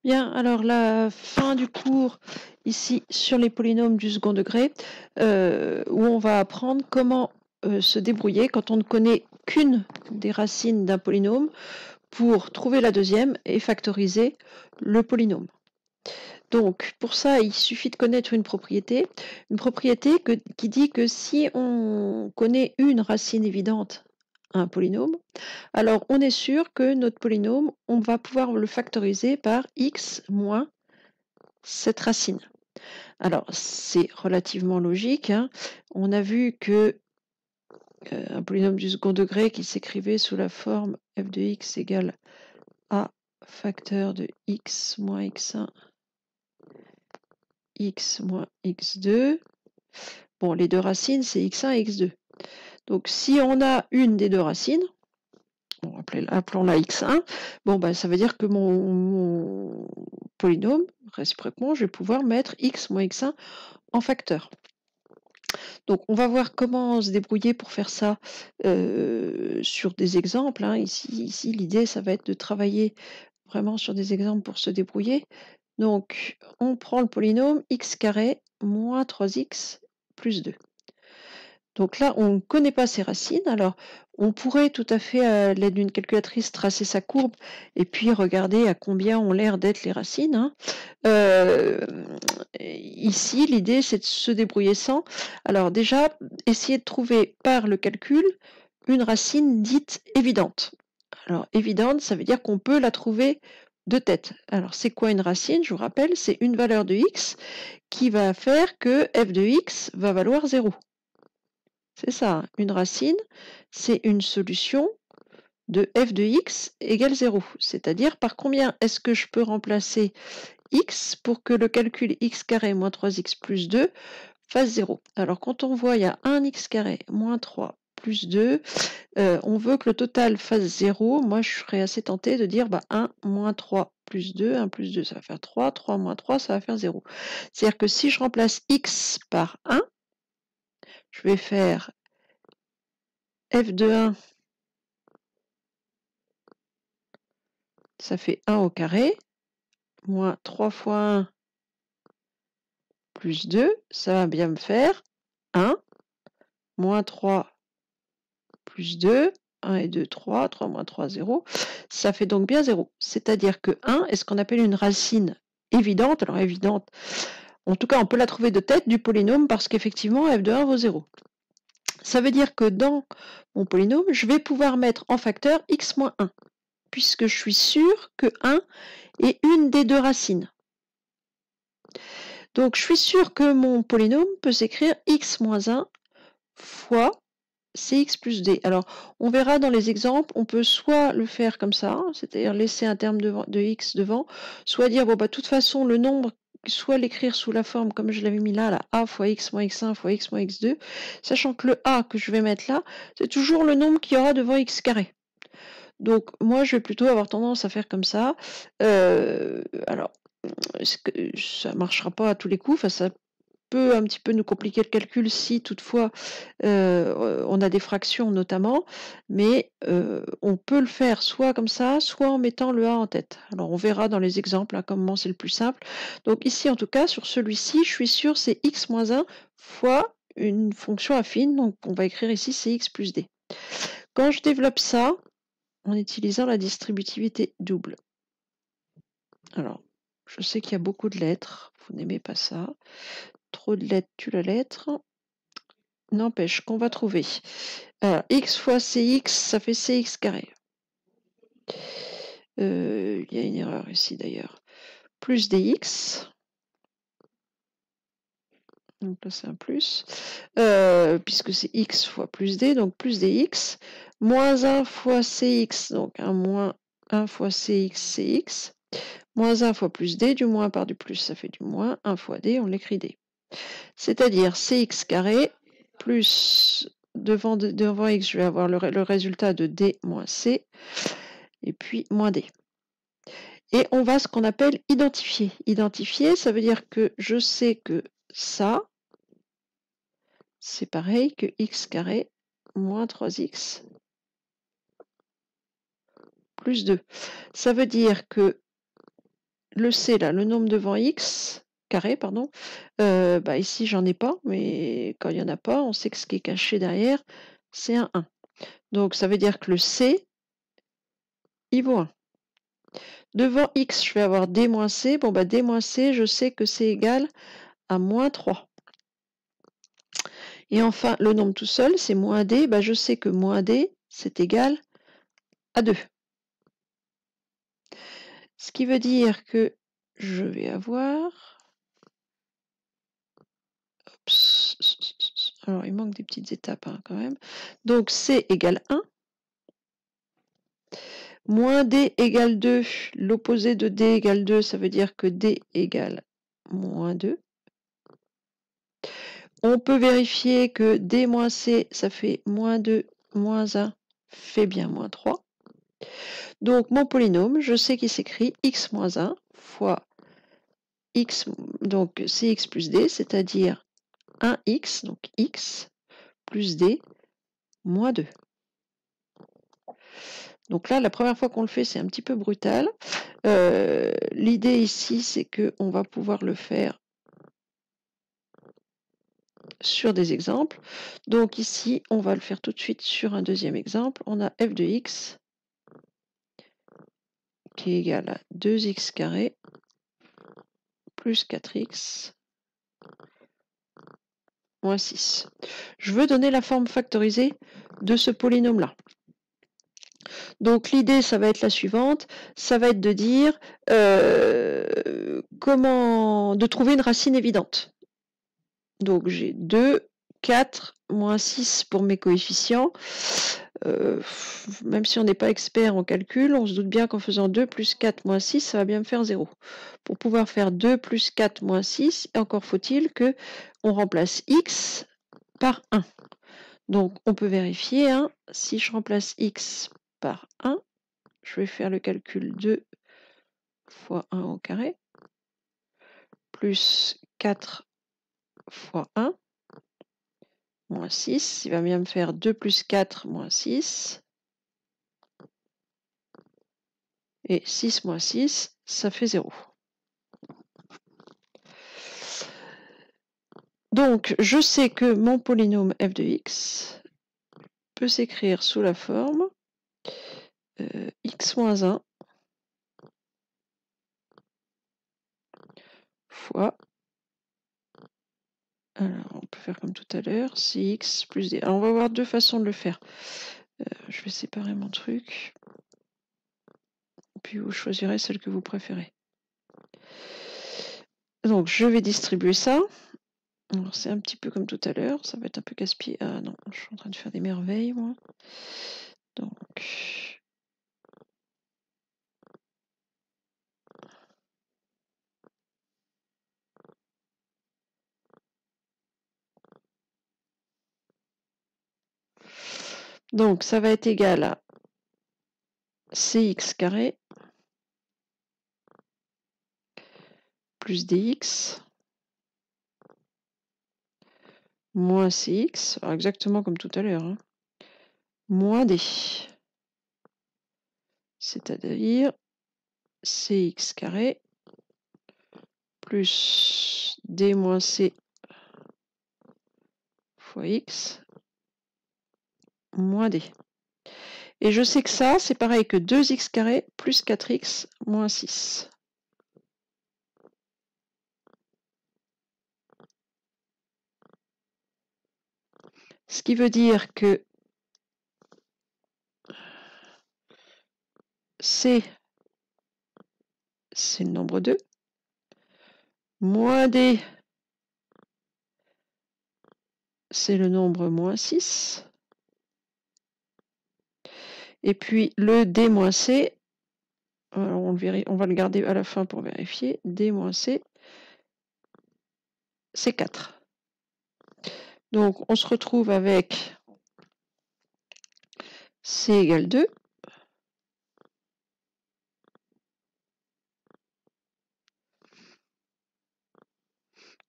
Bien, alors la fin du cours ici sur les polynômes du second degré, où on va apprendre comment se débrouiller quand on ne connaît qu'une des racines d'un polynôme pour trouver la deuxième et factoriser le polynôme. Donc pour ça, il suffit de connaître une propriété qui dit que si on connaît une racine évidente à un polynôme, alors on est sûr que notre polynôme, on va pouvoir le factoriser par x moins cette racine. Alors c'est relativement logique, hein. On a vu que un polynôme du second degré qui s'écrivait sous la forme f de x égale a facteur de x moins x1 x moins x2. Bon, les deux racines, c'est x1 et x2. Donc, si on a une des deux racines, appelons-la x1, bon, ben, ça veut dire que mon polynôme, réciproquement, je vais pouvoir mettre x moins x1 en facteur. Donc, on va voir comment se débrouiller pour faire ça sur des exemples, hein. Ici, l'idée, ça va être de travailler vraiment sur des exemples pour se débrouiller. Donc, on prend le polynôme x carré moins 3x plus 2. Donc là, on ne connaît pas ses racines. Alors, on pourrait tout à fait, à l'aide d'une calculatrice, tracer sa courbe et puis regarder à combien ont l'air d'être les racines, hein. Ici, l'idée, c'est de se débrouiller sans. Alors déjà, essayer de trouver par le calcul une racine dite évidente. Alors, évidente, ça veut dire qu'on peut la trouver de tête. Alors, c'est quoi une racine? Je vous rappelle, c'est une valeur de x qui va faire que f de x va valoir 0. C'est ça, une racine, c'est une solution de f de x égale 0. C'est-à-dire par combien est-ce que je peux remplacer x pour que le calcul x carré moins 3x plus 2 fasse 0. Alors quand on voit il y a 1x carré moins 3 plus 2, on veut que le total fasse 0. Moi je serais assez tentée de dire 1 moins 3 plus 2, 1 plus 2 ça va faire 3, 3 moins 3 ça va faire 0. C'est-à-dire que si je remplace x par 1, je vais faire f de 1, ça fait 1 au carré, moins 3 fois 1 plus 2, ça va bien me faire 1, moins 3 plus 2, 1 et 2, 3, 3 moins 3, 0, ça fait donc bien 0. C'est-à-dire que 1 est ce qu'on appelle une racine évidente, alors évidente, en tout cas on peut la trouver de tête du polynôme parce qu'effectivement f de 1 vaut 0. Ça veut dire que dans mon polynôme, je vais pouvoir mettre en facteur x moins 1, puisque je suis sûr que 1 est une des deux racines. Donc je suis sûr que mon polynôme peut s'écrire x moins 1 fois cx plus d. Alors on verra dans les exemples, on peut soit le faire comme ça, c'est-à-dire laisser un terme de x devant, soit dire, bon bah de toute façon le nombre, soit l'écrire sous la forme comme je l'avais mis là, a fois x moins x1 fois x moins x2, sachant que le a que je vais mettre là, c'est toujours le nombre qu'il y aura devant x carré. Donc moi je vais plutôt avoir tendance à faire comme ça. Alors ça ne marchera pas à tous les coups, enfin, ça peut un petit peu nous compliquer le calcul si toutefois on a des fractions notamment, mais on peut le faire soit comme ça, soit en mettant le a en tête. Alors on verra dans les exemples hein, comment c'est le plus simple. Donc ici en tout cas sur celui-ci, je suis sûre c'est x moins 1 fois une fonction affine, donc on va écrire ici c'est x plus d. Quand je développe ça, en utilisant la distributivité double. Alors, je sais qu'il y a beaucoup de lettres, vous n'aimez pas ça. Trop de lettres tue la lettre. N'empêche qu'on va trouver. Alors, x fois cx, ça fait cx carré. Il y a une erreur ici d'ailleurs. Plus dx. Donc là c'est un plus. Puisque c'est x fois plus d, donc plus dx. Moins 1 fois cx, donc un moins 1 fois cx, cx. Moins 1 fois plus d, du moins par du plus, ça fait du moins 1 fois d, on l'écrit d. C'est-à-dire cx carré plus devant x, je vais avoir le résultat de d moins c, et puis moins d. Et on va ce qu'on appelle identifier. Identifier, ça veut dire que je sais que ça, c'est pareil que x carré moins 3x plus 2. Ça veut dire que le C, là, le nombre devant x, carré, pardon, bah ici, j'en ai pas, mais quand il n'y en a pas, on sait que ce qui est caché derrière, c'est un 1. Donc, ça veut dire que le C, il vaut 1. Devant x, je vais avoir d moins c. Bon, bah d moins c, je sais que c'est égal à moins 3. Et enfin, le nombre tout seul, c'est moins d. Bah, je sais que moins d, c'est égal à 2. Ce qui veut dire que je vais avoir... Alors, il manque des petites étapes hein, quand même. Donc, C égale 1. Moins D égale 2. L'opposé de D égale 2, ça veut dire que D égale moins 2. On peut vérifier que D moins C, ça fait moins 2, moins 1, fait bien moins 3. Donc, mon polynôme, je sais qu'il s'écrit x moins 1 fois x, donc cx plus d, c'est-à-dire 1x, donc x, plus d, moins 2. Donc là, la première fois qu'on le fait, c'est un petit peu brutal. L'idée ici, c'est qu'on va pouvoir le faire sur des exemples. Donc ici, on va le faire tout de suite sur un deuxième exemple. On a f de x qui est égal à 2x carré plus 4x moins 6. Je veux donner la forme factorisée de ce polynôme-là. Donc l'idée, ça va être la suivante, ça va être de dire comment de trouver une racine évidente. Donc j'ai 2, 4, moins 6 pour mes coefficients. Même si on n'est pas expert en calcul, on se doute bien qu'en faisant 2 plus 4 moins 6, ça va bien me faire 0. Pour pouvoir faire 2 plus 4 moins 6, encore faut-il qu'on remplace x par 1. Donc on peut vérifier, hein, si je remplace x par 1, je vais faire le calcul 2 fois 1 au carré, plus 4 fois 1, moins 6, il va bien me faire 2 plus 4 moins 6. Et 6 moins 6, ça fait 0. Donc, je sais que mon polynôme f de x peut s'écrire sous la forme x moins 1 fois... Alors, on peut faire comme tout à l'heure, cx plus d. Alors, on va avoir deux façons de le faire. Je vais séparer mon truc. Puis vous choisirez celle que vous préférez. Donc, je vais distribuer ça. Alors, c'est un petit peu comme tout à l'heure. Ça va être un peu casse-pied. Ah non, je suis en train de faire des merveilles, moi. Donc... Donc, ça va être égal à cx carré plus dx moins cx, alors exactement comme tout à l'heure, hein, moins d, c'est-à-dire cx carré plus d moins c fois x moins d. Et je sais que ça, c'est pareil que 2x carré plus 4x moins 6. Ce qui veut dire que c, c'est le nombre 2, moins d, c'est le nombre moins 6, et puis le d moins c, alors on va le garder à la fin pour vérifier, d moins c, c'est 4. Donc on se retrouve avec c égale 2.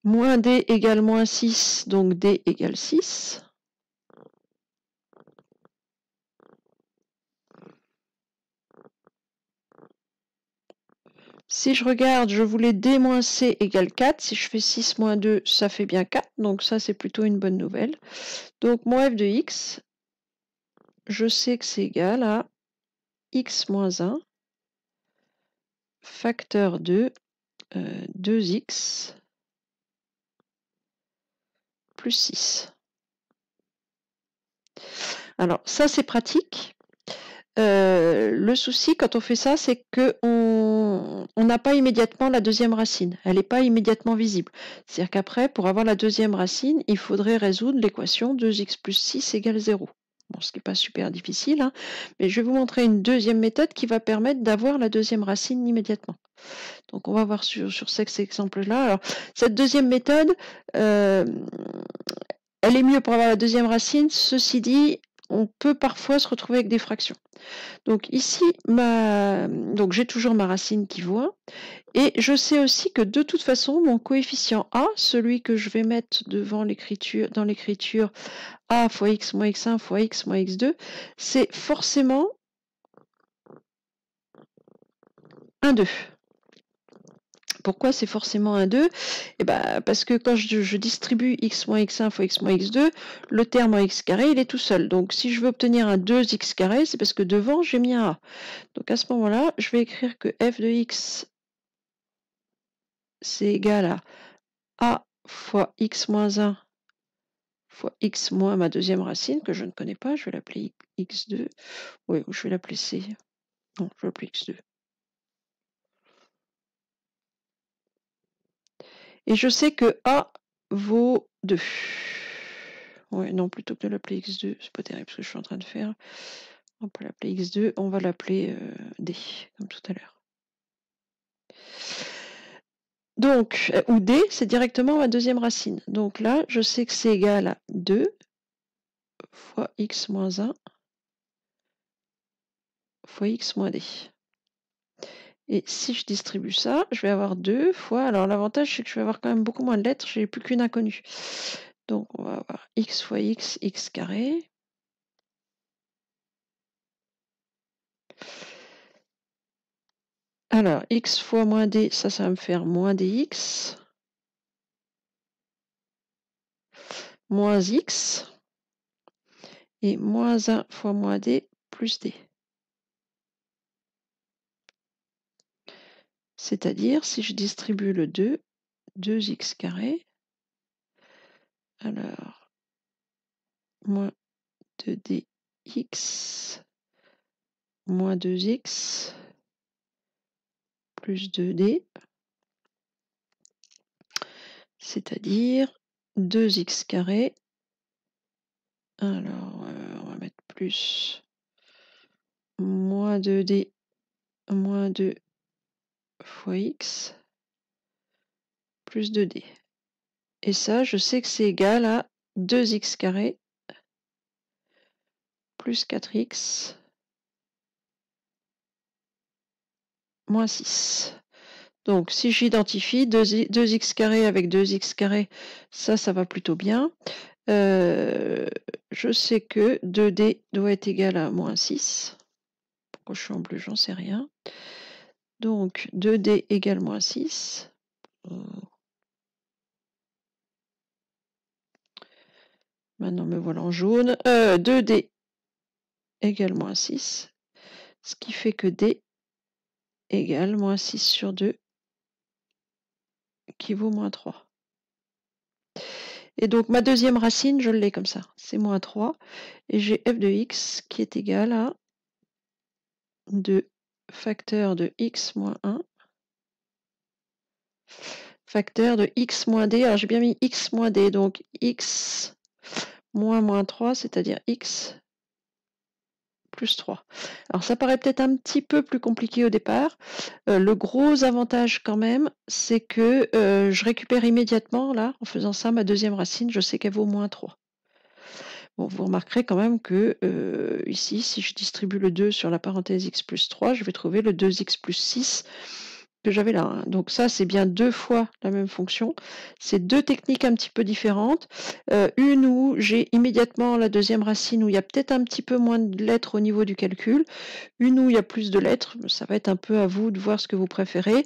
Moins d égale moins 6, donc d égale 6. Si je regarde, je voulais D moins C égale 4. Si je fais 6 moins 2, ça fait bien 4. Donc ça, c'est plutôt une bonne nouvelle. Donc mon f de x, je sais que c'est égal à x moins 1 facteur de 2x plus 6. Alors ça, c'est pratique. Le souci quand on fait ça, c'est qu'on n'a pas immédiatement la deuxième racine. Elle n'est pas immédiatement visible. C'est-à-dire qu'après, pour avoir la deuxième racine, il faudrait résoudre l'équation 2x plus 6 égale 0. Bon, ce qui n'est pas super difficile, hein, mais je vais vous montrer une deuxième méthode qui va permettre d'avoir la deuxième racine immédiatement. Donc on va voir sur cet exemple-là. Alors, cette deuxième méthode, elle est mieux pour avoir la deuxième racine. Ceci dit, on peut parfois se retrouver avec des fractions. Donc ici, donc j'ai toujours ma racine qui vaut 1. Et je sais aussi que de toute façon, mon coefficient A, celui que je vais mettre devant l'écriture, dans l'écriture A fois x moins x1 fois x moins x2, c'est forcément 1, 2. Pourquoi c'est forcément 1, 2 ? Eh ben, parce que quand je distribue x moins x1 fois x moins x2, le terme en x carré, il est tout seul. Donc si je veux obtenir un 2x carré, c'est parce que devant, j'ai mis un a. Donc à ce moment-là, je vais écrire que f de x, c'est égal à a fois x moins 1 fois x moins ma deuxième racine, que je ne connais pas. Je vais l'appeler x2. Oui, je vais l'appeler c. Non, je vais l'appeler x2. Et je sais que A vaut 2. Ouais, non, plutôt que de l'appeler x2, c'est pas terrible ce que je suis en train de faire. On peut l'appeler x2, on va l'appeler d, comme tout à l'heure. Donc, ou d, c'est directement ma deuxième racine. Donc là, je sais que c'est égal à 2 fois x moins 1 fois x moins d. Et si je distribue ça, je vais avoir 2 fois... Alors l'avantage, c'est que je vais avoir quand même beaucoup moins de lettres, je n'ai plus qu'une inconnue. Donc on va avoir x fois x, x carré. Alors, x fois moins d, ça va me faire moins dx. Moins x. Et moins 1 fois moins d plus d. C'est-à-dire, si je distribue le 2, 2x carré. Alors, moins 2dx moins 2x plus 2d. C'est-à-dire 2x carré. Alors, on va mettre plus moins 2d moins 2 fois x plus 2d. Et ça, je sais que c'est égal à 2x carré plus 4x moins 6. Donc, si j'identifie 2x carré avec 2x carré, ça va plutôt bien. Je sais que 2d doit être égal à moins 6. Pourquoi je suis en bleu, j'en sais rien. Donc, 2d égale moins 6. Maintenant, me voilà en jaune. 2d égale moins 6. Ce qui fait que d égale moins 6 sur 2, qui vaut moins 3. Et donc, ma deuxième racine, je l'ai comme ça. C'est moins 3. Et j'ai f de x qui est égal à 2 facteur de x moins 1 facteur de x moins d. Alors, j'ai bien mis x moins d. Donc, x moins 3, c'est-à-dire x plus 3. Alors, ça paraît peut-être un petit peu plus compliqué au départ. Le gros avantage quand même, c'est que je récupère immédiatement, là, en faisant ça, ma deuxième racine, je sais qu'elle vaut moins 3. Bon, vous remarquerez quand même que ici, si je distribue le 2 sur la parenthèse x plus 3, je vais trouver le 2x plus 6 que j'avais là, hein. Donc ça, c'est bien 2 fois la même fonction. C'est 2 techniques un petit peu différentes. Une où j'ai immédiatement la deuxième racine où il y a peut-être un petit peu moins de lettres au niveau du calcul. Une où il y a plus de lettres, ça va être un peu à vous de voir ce que vous préférez.